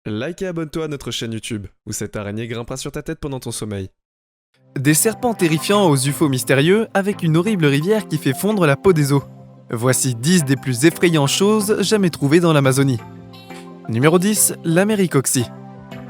Like et abonne-toi à notre chaîne YouTube, où cette araignée grimpera sur ta tête pendant ton sommeil. Des serpents terrifiants aux UFO mystérieux avec une horrible rivière qui fait fondre la peau des os. Voici 10 des plus effrayantes choses jamais trouvées dans l'Amazonie. Numéro 10, l'Américoxie.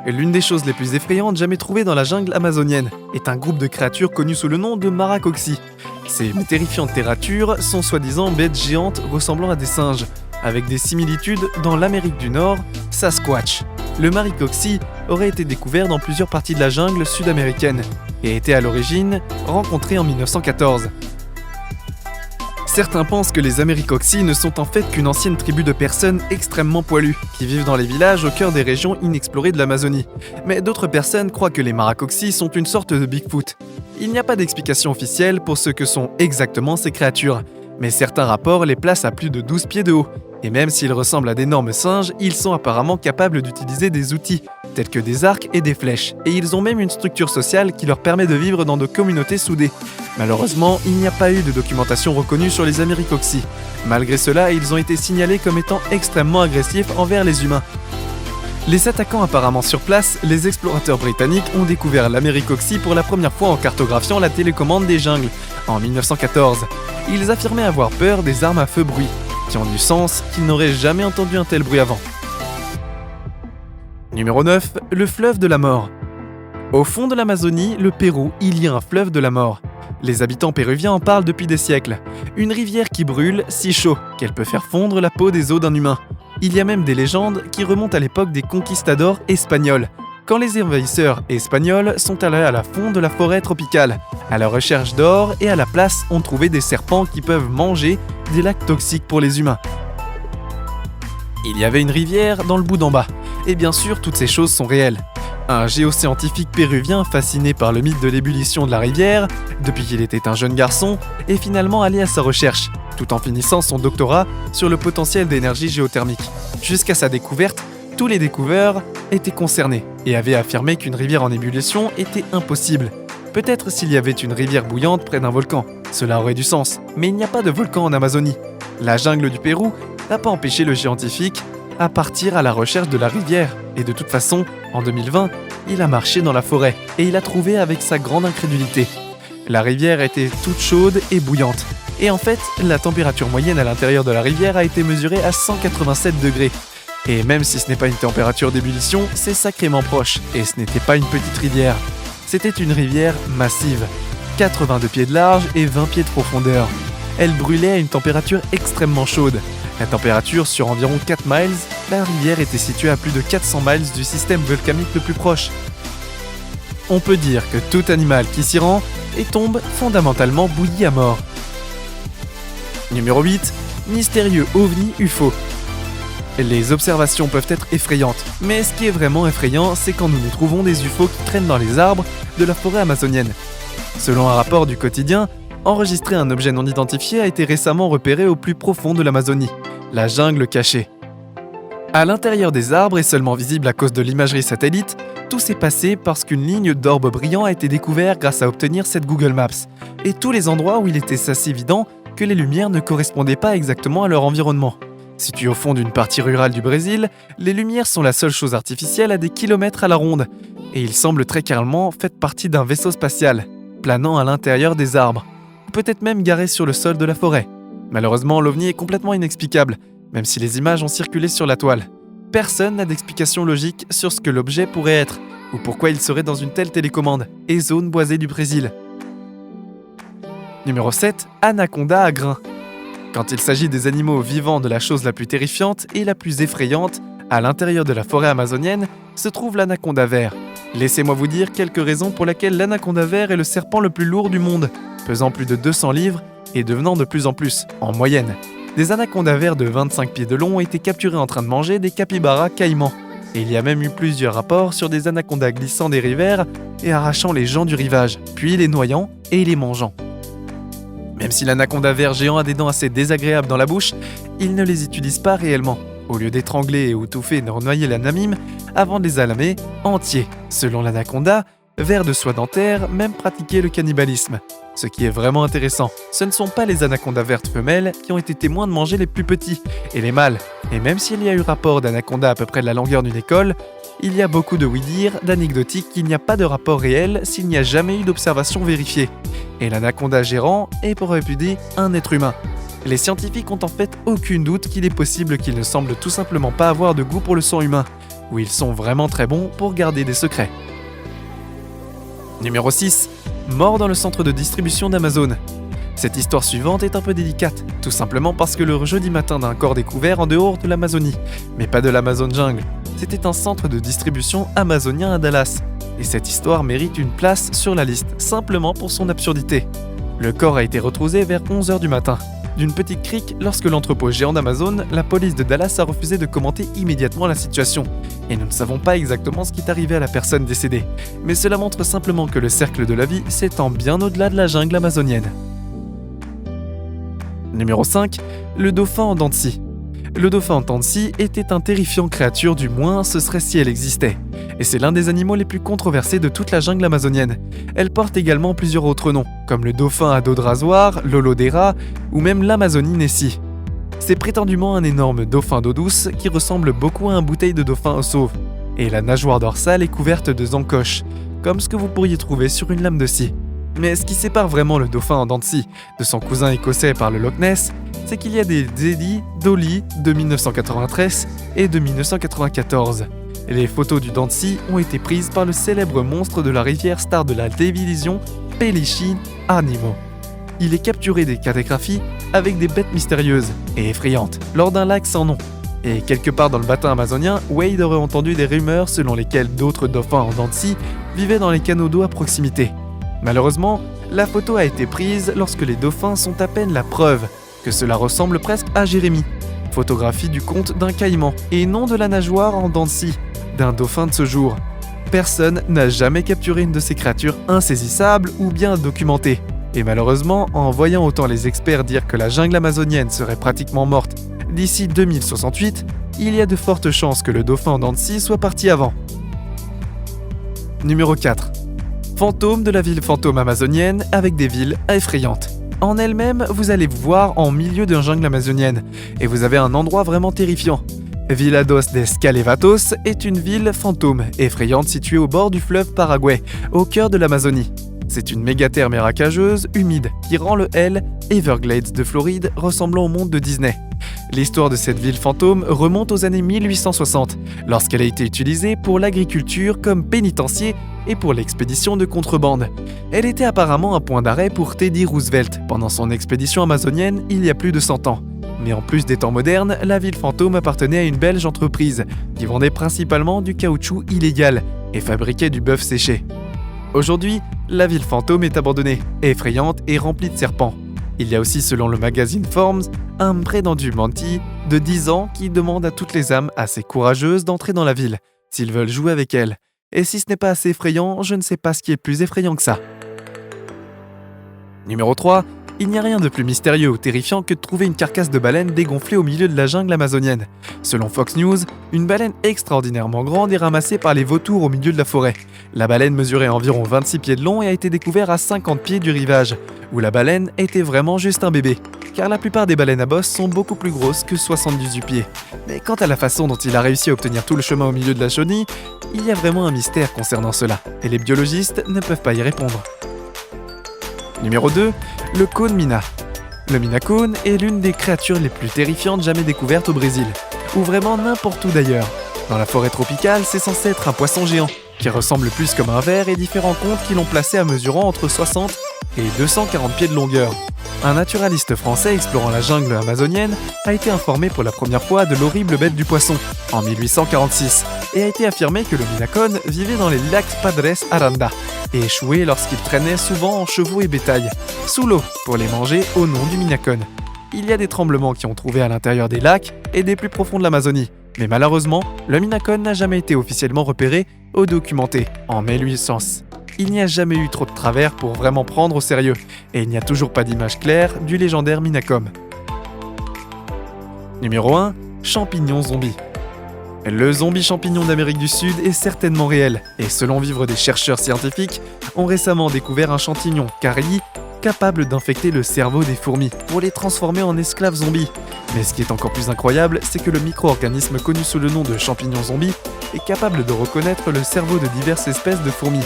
L'une des choses les plus effrayantes jamais trouvées dans la jungle amazonienne est un groupe de créatures connues sous le nom de Maracoxie. Ces terrifiantes créatures sont soi-disant bêtes géantes ressemblant à des singes, avec des similitudes dans l'Amérique du Nord, Sasquatch. Le Maracoxie aurait été découvert dans plusieurs parties de la jungle sud-américaine et était à l'origine rencontré en 1914. Certains pensent que les Américoxie ne sont en fait qu'une ancienne tribu de personnes extrêmement poilues, qui vivent dans les villages au cœur des régions inexplorées de l'Amazonie. Mais d'autres personnes croient que les Maracoxie sont une sorte de Bigfoot. Il n'y a pas d'explication officielle pour ce que sont exactement ces créatures, mais certains rapports les placent à plus de 12 pieds de haut. Et même s'ils ressemblent à d'énormes singes, ils sont apparemment capables d'utiliser des outils, tels que des arcs et des flèches, et ils ont même une structure sociale qui leur permet de vivre dans de communautés soudées. Malheureusement, il n'y a pas eu de documentation reconnue sur les Américoxie. Malgré cela, ils ont été signalés comme étant extrêmement agressifs envers les humains. Les attaquant apparemment sur place, les explorateurs britanniques ont découvert l'Américoxie pour la première fois en cartographiant la télécommande des jungles, en 1914. Ils affirmaient avoir peur des armes à feu bruit, qui ont du sens qu'ils n'auraient jamais entendu un tel bruit avant. Numéro 9, le fleuve de la mort. Au fond de l'Amazonie, le Pérou, il y a un fleuve de la mort. Les habitants péruviens en parlent depuis des siècles. Une rivière qui brûle si chaud qu'elle peut faire fondre la peau des os d'un humain. Il y a même des légendes qui remontent à l'époque des conquistadors espagnols, quand les envahisseurs espagnols sont allés à la fond de la forêt tropicale, à la recherche d'or, et à la place ont trouvé des serpents qui peuvent manger des lacs toxiques pour les humains. Il y avait une rivière dans le bout d'en bas, et bien sûr toutes ces choses sont réelles. Un géoscientifique péruvien fasciné par le mythe de l'ébullition de la rivière, depuis qu'il était un jeune garçon, est finalement allé à sa recherche, tout en finissant son doctorat sur le potentiel d'énergie géothermique. Jusqu'à sa découverte, tous les découvreurs étaient concernés et avaient affirmé qu'une rivière en ébullition était impossible. Peut-être s'il y avait une rivière bouillante près d'un volcan, cela aurait du sens, mais il n'y a pas de volcan en Amazonie. La jungle du Pérou n'a pas empêché le scientifique à partir à la recherche de la rivière, et de toute façon, en 2020, il a marché dans la forêt et il a trouvé avec sa grande incrédulité. La rivière était toute chaude et bouillante, et en fait, la température moyenne à l'intérieur de la rivière a été mesurée à 187 degrés. Et même si ce n'est pas une température d'ébullition, c'est sacrément proche, et ce n'était pas une petite rivière. C'était une rivière massive, 82 pieds de large et 20 pieds de profondeur. Elle brûlait à une température extrêmement chaude. La température sur environ 4 miles, la rivière était située à plus de 400 miles du système volcanique le plus proche. On peut dire que tout animal qui s'y rend et tombe fondamentalement bouilli à mort. Numéro 8, mystérieux ovni UFO. Les observations peuvent être effrayantes, mais ce qui est vraiment effrayant, c'est quand nous trouvons des UFO qui traînent dans les arbres de la forêt amazonienne. Selon un rapport du quotidien, enregistrer un objet non identifié a été récemment repéré au plus profond de l'Amazonie, la jungle cachée. À l'intérieur des arbres et seulement visible à cause de l'imagerie satellite, tout s'est passé parce qu'une ligne d'orbe brillant a été découverte grâce à obtenir cette Google Maps, et tous les endroits où il était assez évident que les lumières ne correspondaient pas exactement à leur environnement. Situé au fond d'une partie rurale du Brésil, les lumières sont la seule chose artificielle à des kilomètres à la ronde, et il semble très clairement faire partie d'un vaisseau spatial, planant à l'intérieur des arbres, ou peut-être même garé sur le sol de la forêt. Malheureusement, l'OVNI est complètement inexplicable, même si les images ont circulé sur la toile. Personne n'a d'explication logique sur ce que l'objet pourrait être, ou pourquoi il serait dans une telle télécommande, et zone boisée du Brésil. Numéro 7, anaconda à grains. Quand il s'agit des animaux vivants, de la chose la plus terrifiante et la plus effrayante, à l'intérieur de la forêt amazonienne, se trouve l'anaconda vert. Laissez-moi vous dire quelques raisons pour lesquelles l'anaconda vert est le serpent le plus lourd du monde, pesant plus de 200 livres et devenant de plus en plus, en moyenne. Des anacondas verts de 25 pieds de long ont été capturés en train de manger des capybaras caïmans. Et il y a même eu plusieurs rapports sur des anacondas glissant des rivières et arrachant les gens du rivage, puis les noyant et les mangeant. Même si l'anaconda vert géant a des dents assez désagréables dans la bouche, il ne les utilise pas réellement. Au lieu d'étrangler et étouffer et de renoyer l'anamime avant de les alamer entiers. Selon l'anaconda, vers de soie dentaire, même pratiquer le cannibalisme. Ce qui est vraiment intéressant, ce ne sont pas les anacondas vertes femelles qui ont été témoins de manger les plus petits, et les mâles. Et même s'il y a eu rapport d'anacondas à peu près de la longueur d'une école, il y a beaucoup de oui-dire, d'anecdotiques qu'il n'y a pas de rapport réel s'il n'y a jamais eu d'observation vérifiée. Et l'anaconda gérant est pour répudier un être humain. Les scientifiques ont en fait aucun doute qu'il est possible qu'ils ne semblent tout simplement pas avoir de goût pour le sang humain, ou ils sont vraiment très bons pour garder des secrets. Numéro 6. Mort dans le centre de distribution d'Amazon. Cette histoire suivante est un peu délicate, tout simplement parce que le jeudi matin d'un corps découvert en dehors de l'Amazonie, mais pas de l'Amazon Jungle. C'était un centre de distribution amazonien à Dallas, et cette histoire mérite une place sur la liste, simplement pour son absurdité. Le corps a été retrouvé vers 11h du matin, d'une petite crique lorsque l'entrepôt géant d'Amazon, la police de Dallas a refusé de commenter immédiatement la situation. Et nous ne savons pas exactement ce qui est arrivé à la personne décédée, mais cela montre simplement que le cercle de la vie s'étend bien au-delà de la jungle amazonienne. Numéro 5. Le dauphin en dents de scie. Le dauphin en dents de scie était une terrifiante créature, du moins ce serait si elle existait. Et c'est l'un des animaux les plus controversés de toute la jungle amazonienne. Elle porte également plusieurs autres noms, comme le dauphin à dos de rasoir, l'holodera ou même l'Amazonie Nessie. C'est prétendument un énorme dauphin d'eau douce qui ressemble beaucoup à un bouteille de dauphin sauve. Et la nageoire dorsale est couverte de encoches, comme ce que vous pourriez trouver sur une lame de scie. Mais ce qui sépare vraiment le dauphin en dents de scie de son cousin écossais par le Loch Ness, c'est qu'il y a des édits d'Oli de 1993 et de 1994. Les photos du dent de scie ont été prises par le célèbre monstre de la rivière star de la télévision, Pelichin Arnimo. Il est capturé des cartographies avec des bêtes mystérieuses et effrayantes lors d'un lac sans nom. Et quelque part dans le bassin amazonien, Wade aurait entendu des rumeurs selon lesquelles d'autres dauphins en dents de scie vivaient dans les canaux d'eau à proximité. Malheureusement, la photo a été prise lorsque les dauphins sont à peine la preuve que cela ressemble presque à Jérémie. Photographie du conte d'un caïman et non de la nageoire en dents de scie d'un dauphin de ce jour. Personne n'a jamais capturé une de ces créatures insaisissables ou bien documentées. Et malheureusement, en voyant autant les experts dire que la jungle amazonienne serait pratiquement morte d'ici 2068, il y a de fortes chances que le dauphin en dents de scie soit parti avant. Numéro 4. Fantôme de la ville fantôme amazonienne avec des villes effrayantes. En elle-même, vous allez vous voir en milieu d'une jungle amazonienne, et vous avez un endroit vraiment terrifiant. Villados des Calevatos est une ville fantôme effrayante située au bord du fleuve Paraguay, au cœur de l'Amazonie. C'est une méga-terre marécageuse, humide, qui rend le Everglades de Floride ressemblant au monde de Disney. L'histoire de cette ville fantôme remonte aux années 1860, lorsqu'elle a été utilisée pour l'agriculture comme pénitencier et pour l'expédition de contrebande. Elle était apparemment un point d'arrêt pour Teddy Roosevelt pendant son expédition amazonienne il y a plus de 100 ans. Mais en plus des temps modernes, la ville fantôme appartenait à une belge entreprise qui vendait principalement du caoutchouc illégal et fabriquait du bœuf séché. Aujourd'hui, la ville fantôme est abandonnée, effrayante et remplie de serpents. Il y a aussi, selon le magazine Forms, un prétendu menti de 10 ans qui demande à toutes les âmes assez courageuses d'entrer dans la ville, s'ils veulent jouer avec elle. Et si ce n'est pas assez effrayant, je ne sais pas ce qui est plus effrayant que ça. Numéro 3. Il n'y a rien de plus mystérieux ou terrifiant que de trouver une carcasse de baleine dégonflée au milieu de la jungle amazonienne. Selon Fox News, une baleine extraordinairement grande est ramassée par les vautours au milieu de la forêt. La baleine mesurait environ 26 pieds de long et a été découverte à 50 pieds du rivage, où la baleine était vraiment juste un bébé, car la plupart des baleines à bosse sont beaucoup plus grosses que 78 pieds. Mais quant à la façon dont il a réussi à obtenir tout le chemin au milieu de la chenille, il y a vraiment un mystère concernant cela, et les biologistes ne peuvent pas y répondre. Numéro 2. Le cône Mina. Le Mina-cône est l'une des créatures les plus terrifiantes jamais découvertes au Brésil, ou vraiment n'importe où d'ailleurs. Dans la forêt tropicale, c'est censé être un poisson géant, qui ressemble plus comme un ver et différents contes qui l'ont placé à mesurant entre 60 et 240 pieds de longueur. Un naturaliste français explorant la jungle amazonienne a été informé pour la première fois de l'horrible bête du poisson, en 1846, et a été affirmé que le Mina-cône vivait dans les lacs Padres Aranda, et échouait lorsqu'il traînait souvent en chevaux et bétail, sous l'eau, pour les manger au nom du Mina-cône. Il y a des tremblements qui ont trouvé à l'intérieur des lacs et des plus profonds de l'Amazonie, mais malheureusement, le Mina-cône n'a jamais été officiellement repéré ou documenté en 1800. Il n'y a jamais eu trop de travers pour vraiment prendre au sérieux, et il n'y a toujours pas d'image claire du légendaire Minacom. Numéro 1. Champignon zombie. Le zombie champignon d'Amérique du Sud est certainement réel, et selon Vivre, des chercheurs scientifiques ont récemment découvert un champignon Caryi capables d'infecter le cerveau des fourmis pour les transformer en esclaves zombies. Mais ce qui est encore plus incroyable, c'est que le micro-organisme connu sous le nom de champignon zombie est capable de reconnaître le cerveau de diverses espèces de fourmis.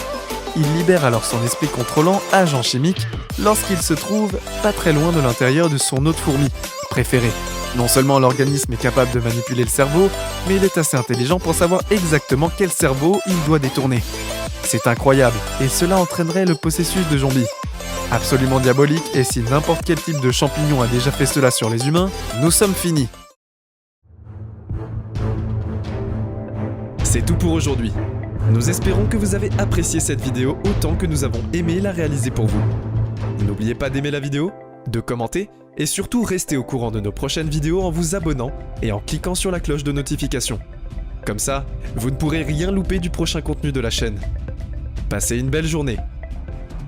Il libère alors son esprit contrôlant, agent chimique, lorsqu'il se trouve pas très loin de l'intérieur de son autre fourmi préférée. Non seulement l'organisme est capable de manipuler le cerveau, mais il est assez intelligent pour savoir exactement quel cerveau il doit détourner. C'est incroyable, et cela entraînerait le processus de zombie. Absolument diabolique, et si n'importe quel type de champignon a déjà fait cela sur les humains, nous sommes finis. C'est tout pour aujourd'hui. Nous espérons que vous avez apprécié cette vidéo autant que nous avons aimé la réaliser pour vous. N'oubliez pas d'aimer la vidéo, de commenter et surtout restez au courant de nos prochaines vidéos en vous abonnant et en cliquant sur la cloche de notification. Comme ça, vous ne pourrez rien louper du prochain contenu de la chaîne. Passez une belle journée.